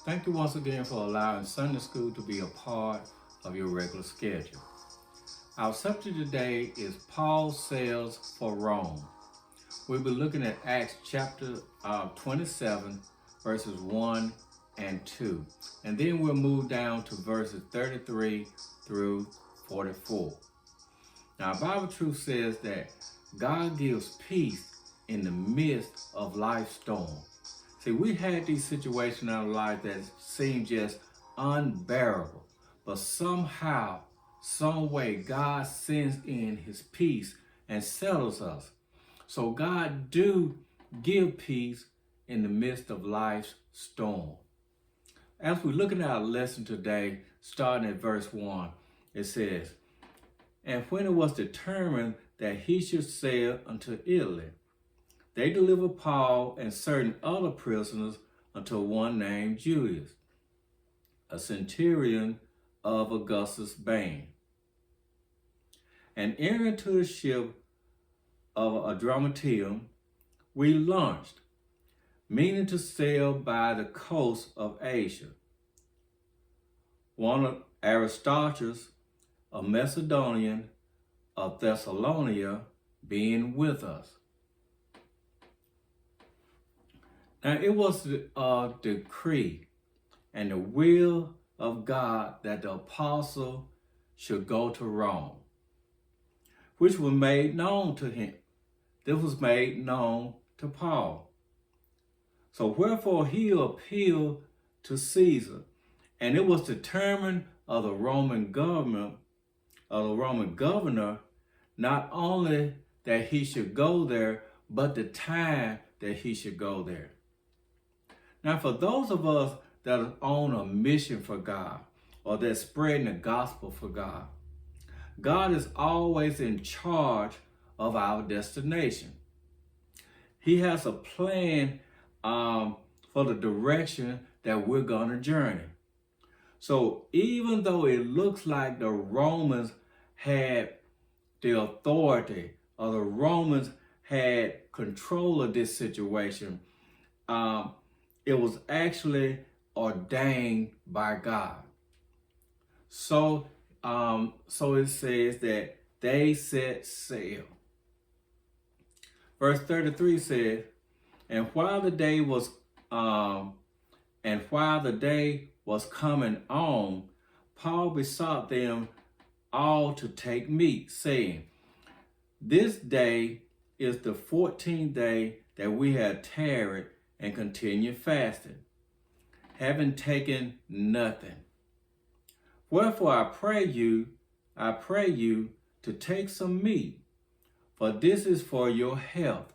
Thank you once again for allowing Sunday School to be a part of your regular schedule. Our subject today is Paul sails for Rome. We'll be looking at Acts chapter 27, verses 1 and 2. And then we'll move down to verses 33 through 44. Now, Bible truth says that God gives peace in the midst of life's storm. See, we had these situations in our life that seem just unbearable, but somehow, some way, God sends in his peace and settles us. So God do give peace in the midst of life's storm. As we look at our lesson today, starting at verse 1, it says, "And when it was determined that he should sail unto Italy, they delivered Paul and certain other prisoners unto one named Julius, a centurion of Augustus' band. And entering into the ship of Adramyttium, we launched, meaning to sail by the coast of Asia. One of Aristarchus, a Macedonian of Thessalonica, being with us." Now it was a decree and the will of God that the apostle should go to Rome, which was made known to him. This was made known to Paul. So wherefore he appealed to Caesar, and it was determined of the Roman government, not only that he should go there, but the time that he should go there. Now, for those of us that are on a mission for God, or that's spreading the gospel for God, God is always in charge of our destination. He has a plan for the direction that we're going to journey. So even though it looks like the Romans had the authority, or the Romans had control of this situation, it was actually ordained by God. So it says that they set sail. Verse 33 says, "And while the day was coming on, Paul besought them all to take meat, saying, This day is the 14th day that we have tarried and continued fasting, having taken nothing. Wherefore I pray you to take some meat, for this is for your health.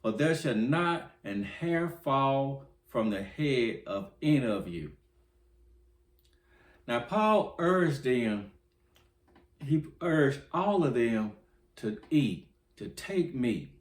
For there shall not an hair fall from the head of any of you." Now Paul urged all of them to eat, to take meat.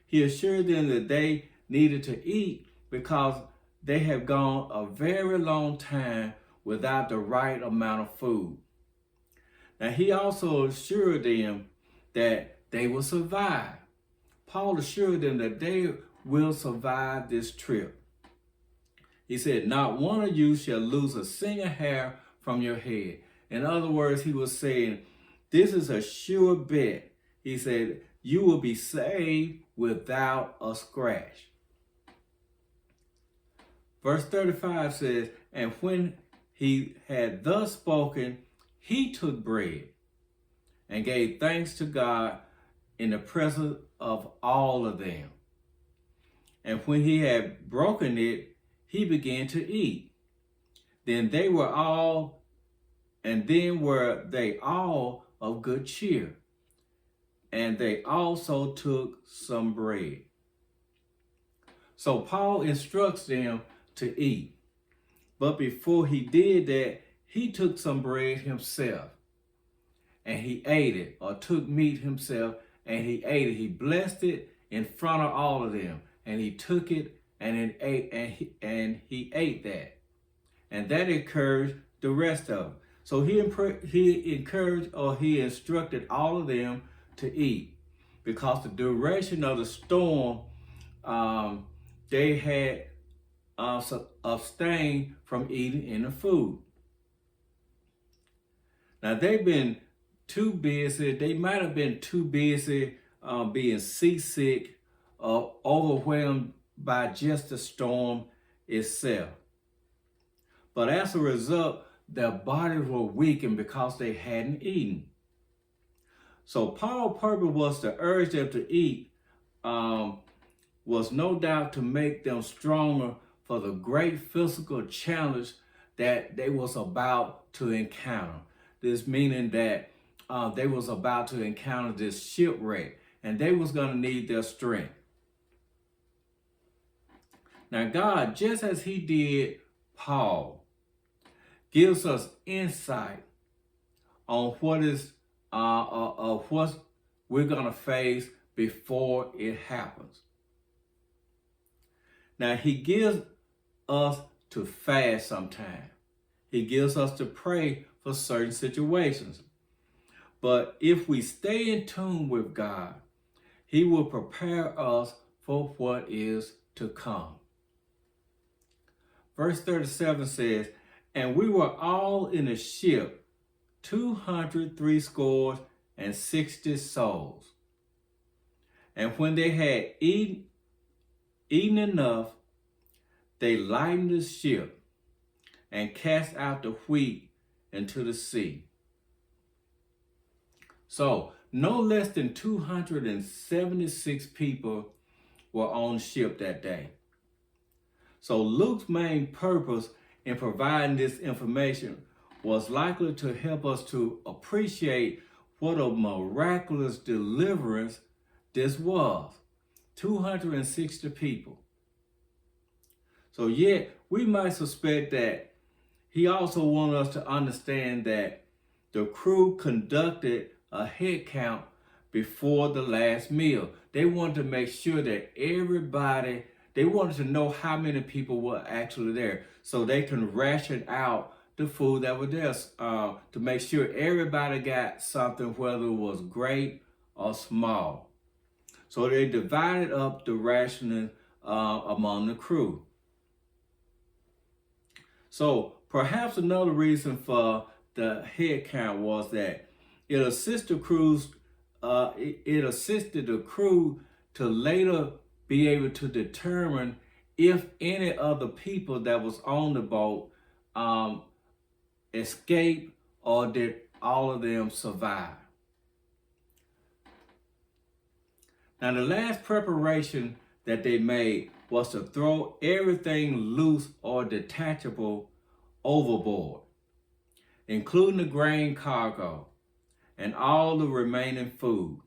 He assured them that they needed to eat because they have gone a very long time without the right amount of food. Now he also assured them that they will survive. Paul assured them that they will survive this trip. He said, "Not one of you shall lose a single hair from your head." In other words, he was saying, this is a sure bet. He said, you will be saved without a scratch. Verse 35 says, "And when he had thus spoken, he took bread and gave thanks to God in the presence of all of them. And when he had broken it, he began to eat. Then were they all of good cheer, and they also took some bread." So Paul instructs them to eat. But before he did that, he took some bread himself, and he ate it, or took meat himself, and he ate it. He blessed it in front of all of them, and he took it and he ate that. And that encouraged the rest of them. So he instructed all of them to eat, because the duration of the storm, they had abstain from eating any food. Now they've been too busy. They might have been too busy being seasick or overwhelmed by just the storm itself. But as a result, their bodies were weakened because they hadn't eaten. So Paul's purpose was to urge them to eat, was no doubt to make them stronger for the great physical challenge that they was about to encounter. This meaning that they was about to encounter this shipwreck, and they was going to need their strength. Now God, just as he did Paul, gives us insight on what we're going to face before it happens. Now he gives us to fast sometime. He gives us to pray for certain situations. But if we stay in tune with God, he will prepare us for what is to come. Verse 37 says, and we were all in a ship, 260 souls. And when they had eaten enough, they lightened the ship and cast out the wheat into the sea. So no less than 276 people were on the ship that day. So Luke's main purpose in providing this information was likely to help us to appreciate what a miraculous deliverance this was. 260 people. So yet we might suspect that he also wanted us to understand that the crew conducted a head count before the last meal. They wanted to make sure that they wanted to know how many people were actually there so they can ration out the food that was there to make sure everybody got something, whether it was great or small. So they divided up the rationing among the crew. So perhaps another reason for the head count was that it assisted the crew to later be able to determine if any other people that was on the boat escaped or did all of them survive. Now the last preparation that they made was to throw everything loose or detachable overboard, including the grain cargo and all the remaining food,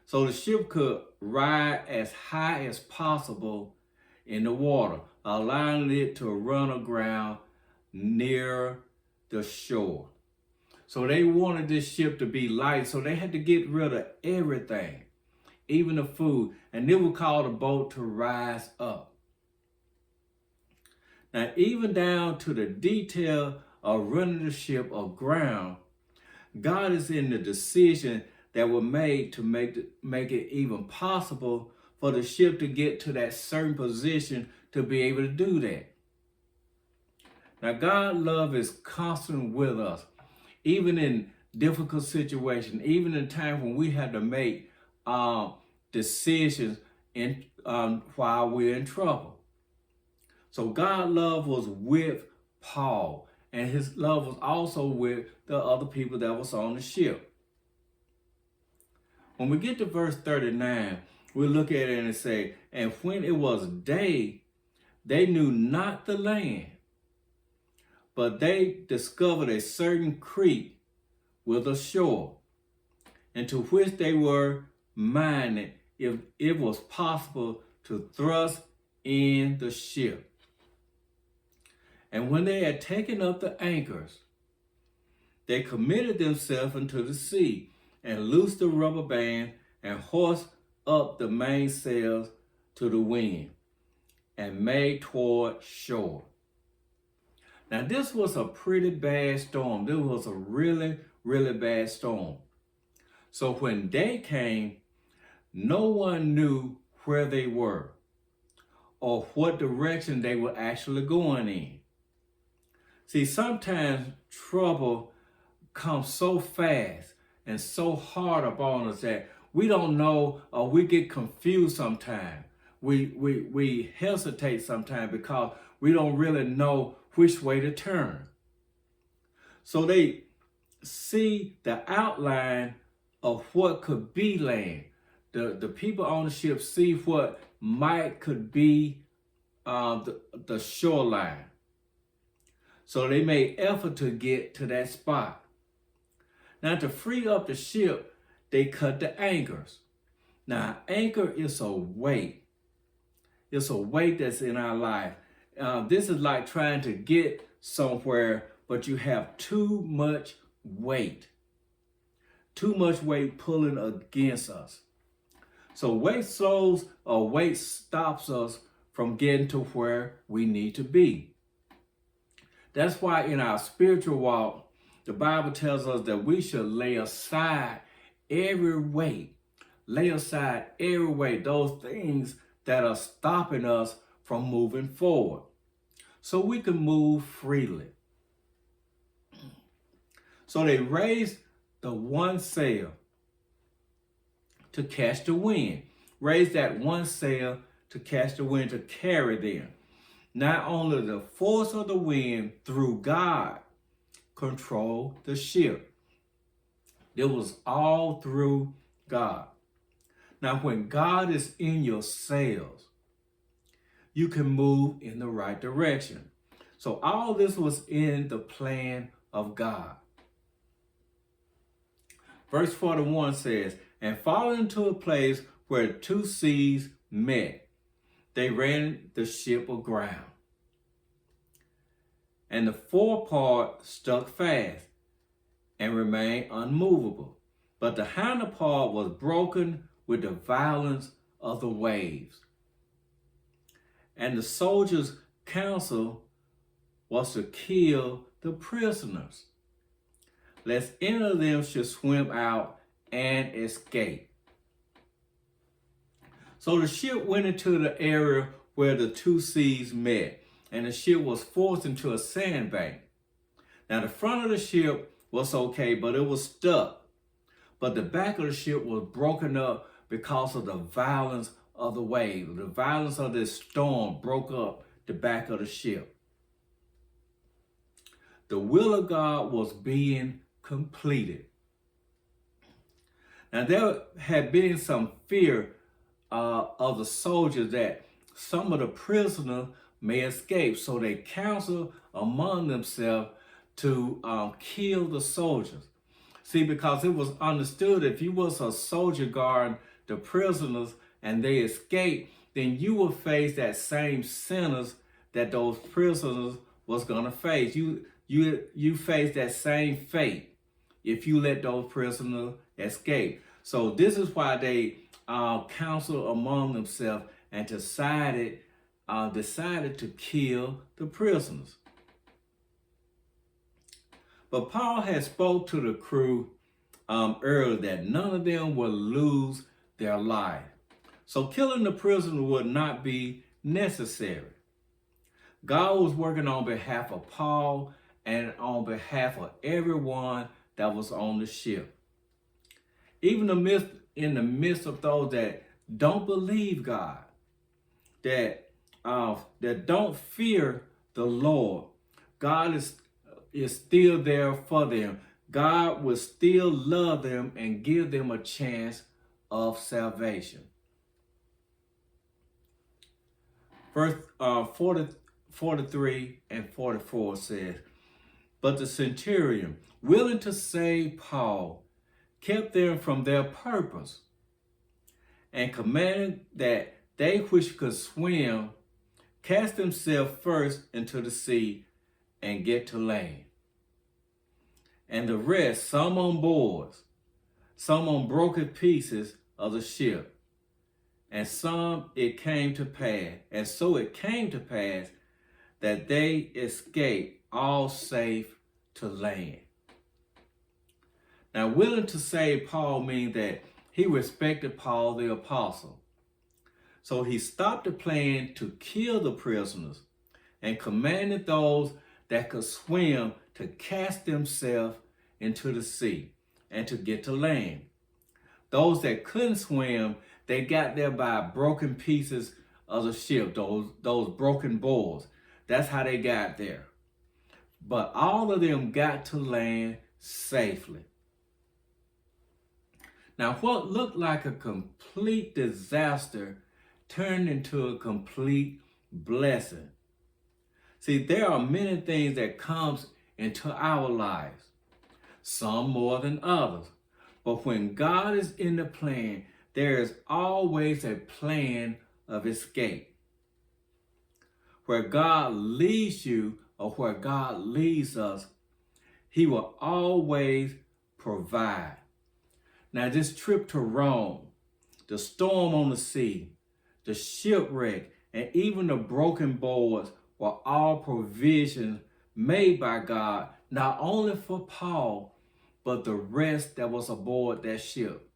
so the ship could ride as high as possible in the water, allowing it to run aground near the shore. So they wanted this ship to be light, so they had to get rid of everything, even the food, and it would cause the boat to rise up. Now, even down to the detail of running the ship aground, God is in the decision that were made to make it even possible for the ship to get to that certain position to be able to do that. Now, God's love is constant with us, even in difficult situations, even in times when we had to make decisions while we're in trouble. So God's love was with Paul, and his love was also with the other people that was on the ship. When we get to verse 39, we look at it and say, and when it was day, they knew not the land, but they discovered a certain creek with a shore, into which they were minded if it was possible to thrust in the ship. And when they had taken up the anchors, they committed themselves into the sea and loosed the rubber band and hoisted up the mainsails to the wind and made toward shore. Now this was a pretty bad storm. This was a really, really bad storm. So when day came, no one knew where they were or what direction they were actually going in. See, sometimes trouble comes so fast and so hard upon us that we don't know, or we get confused sometimes. We hesitate sometimes because we don't really know which way to turn. So they see the outline of what could be land. The people on the ship see what could be the shoreline. So they made effort to get to that spot. Now, to free up the ship, they cut the anchors. Now, anchor is a weight. It's a weight that's in our life. This is like trying to get somewhere, but you have too much weight. Too much weight pulling against us. So weight slows or weight stops us from getting to where we need to be. That's why in our spiritual walk, the Bible tells us that we should lay aside every weight. Lay aside every weight, those things that are stopping us from moving forward, so we can move freely. So they raised the one sail to catch the wind. Raised that one sail to catch the wind, to carry them. Not only the force of the wind through God control the ship. It was all through God. Now, when God is in your sails, you can move in the right direction. So all this was in the plan of God. Verse 41 says, and falling into a place where two seas met, they ran the ship aground. And the forepart stuck fast and remained unmovable. But the hinder part was broken with the violence of the waves. And the soldiers' counsel was to kill the prisoners, lest any of them should swim out and escape. So the ship went into the area where the two seas met, and the ship was forced into a sandbank. Now the front of the ship was okay, but it was stuck. But the back of the ship was broken up because of the violence of the wave. The violence of this storm broke up the back of the ship. The will of God was being completed. Now there had been some fear of the soldiers that some of the prisoners may escape. So they counseled among themselves to kill the soldiers. See, because it was understood if you was a soldier guarding the prisoners and they escaped, then you will face that same sentence that those prisoners was going to face. You face that same fate if you let those prisoners escape. So this is why they counseled among themselves and decided to kill the prisoners. But Paul had spoke to the crew earlier that none of them would lose their life. So killing the prisoner would not be necessary. God was working on behalf of Paul and on behalf of everyone that was on the ship. Even in the midst of those that don't believe God, that don't fear the Lord, God is still there for them. God will still love them and give them a chance of salvation. Verse 43 and 44 says, but the centurion, willing to save Paul, kept them from their purpose and commanded that they which could swim cast themselves first into the sea and get to land. And the rest, some on boards, some on broken pieces of the ship, and some it came to pass, and so it came to pass that they escaped all safe to land. Now, willing to save Paul means that he respected Paul the apostle. So he stopped the plan to kill the prisoners and commanded those that could swim to cast themselves into the sea and to get to land. Those that couldn't swim, they got there by broken pieces of the ship, those broken boards. That's how they got there. But all of them got to land safely. Now, what looked like a complete disaster turned into a complete blessing. See, there are many things that comes into our lives, some more than others. But when God is in the plan, there is always a plan of escape. Where God leads you or where God leads us, he will always provide. Now, this trip to Rome, the storm on the sea, the shipwreck, and even the broken boards were all provisions made by God, not only for Paul, but the rest that was aboard that ship.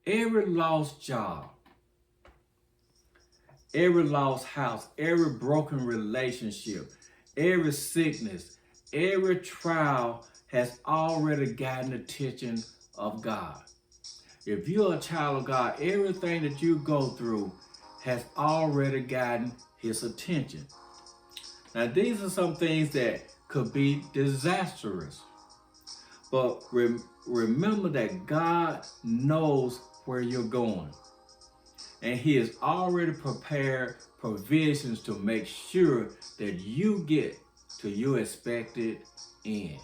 Every lost job, every lost house, every broken relationship, every sickness, every trial has already gotten the attention of God. If you're a child of God, everything that you go through has already gotten his attention. Now, these are some things that could be disastrous. But remember that God knows where you're going. And he has already prepared provisions to make sure that you get to your expected end.